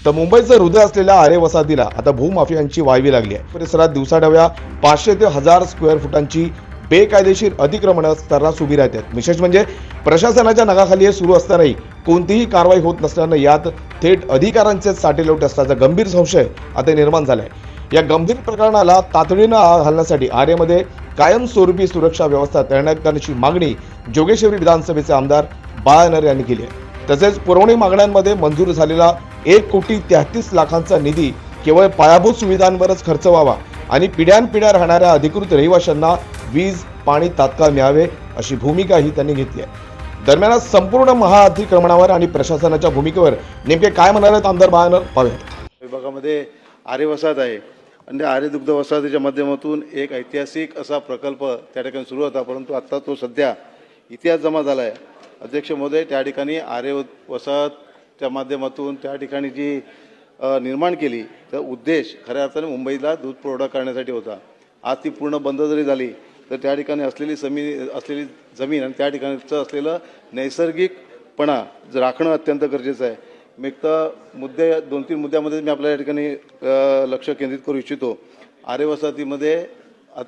तर मुंबईचं हृदय असलेल्या आरे वसाहतीला आता भूमाफियांची वायवी लागली आहे। परिसरात दिवसाढवळ्या 500 ते 1000 स्क्वेअर फुटांची बेकायदेशीर अतिक्रमणं सर्रास उभी राहतात। विशेष म्हणजे प्रशासनाच्या नगाखाली हे सुरू असतानाही कोणतीही कारवाई होत नसल्यानं यात थेट अधिकाऱ्यांचे साटेलोट असल्याचा गंभीर संशय आता निर्माण झालाय। या गंभीर प्रकरणाला तातडीनं आळा घालण्यासाठी आरेमध्ये कायमस्वरूपी सुरक्षा व्यवस्था तैनात करण्याची मागणी जोगेश्वरी विधानसभेचे आमदार बाळा नरे यांनी केली आहे। तसेच पुरवणी मागण्यांमध्ये मंजूर झालेला 1,33,00,000चा निधी केवळ पायाभूत सुविधांवरच खर्च व्हावा आणि पिढ्यानपिढ्या राहणाऱ्या अधिकृत रहिवाशांना वीज पाणी तात्काळ मिळावे अशी भूमिकाही त्यांनी घेतली आहे। दरम्यान संपूर्ण महाअतिक्रमणावर आणि प्रशासनाच्या भूमिकेवर नेमके काय म्हणाले आमदार बाळा नरे पाहूया। विभागामध्ये आरे वसाहत आहे आणि आरे दुग्ध वसाहतीच्या माध्यमातून एक ऐतिहासिक असा प्रकल्प त्या ठिकाणी सुरू होता, परंतु आता तो सध्या इतिहास जमा झाला आहे। अध्यक्ष महोदय, त्या ठिकाणी आरे वसाहतच्या माध्यमातून त्या ठिकाणी जी निर्माण केली तर उद्देश खऱ्या अर्थाने मुंबईला दूध पुरवठा करण्यासाठी होता। आज ती पूर्ण बंद जरी झाली तर त्या ठिकाणी असलेली जमीन आणि त्या ठिकाणचं असलेलं नैसर्गिकपणा राखणं अत्यंत गरजेचं आहे। मी एक तर 2-3 मुद्द्यामध्ये मी आपल्या या ठिकाणी लक्ष केंद्रित करू इच्छितो। आरे वसाहतीमध्ये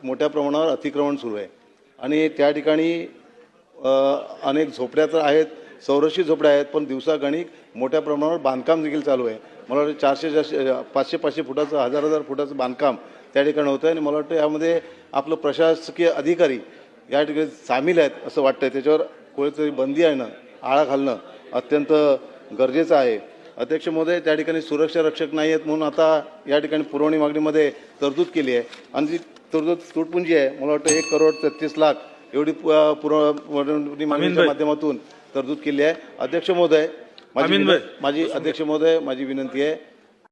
मोठ्या प्रमाणावर अतिक्रमण सुरू आहे आणि त्या ठिकाणी अनेक झोपड्या तर आहेत, संरक्षित झोपड्या आहेत, पण दिवसागणिक मोठ्या प्रमाणावर बांधकाम देखील चालू आहे। मला वाटतं 400-500 फुटाचं 1000 फुटाचं बांधकाम त्या ठिकाणी होतं आहे आणि मला वाटतं यामध्ये आपलं प्रशासकीय अधिकारी या ठिकाणी सामील आहेत असं वाटतं आहे। त्याच्यावर कोणीतरी बंदी आणणं, आळा घालणं अत्यंत गरजेचं आहे। अध्यक्ष महोदय, त्या ठिकाणी सुरक्षा रक्षक नाही आहेत म्हणून आता या ठिकाणी पुरवणी मागणीमध्ये तरतूद केली आहे आणि जी तुटपुंजी आहे मला वाटतं 1,33,00,000 एवढी पुरवणी मागणीच्या माध्यमातून तरतूद केली आहे। अध्यक्ष महोदय, माझी विनंती आहे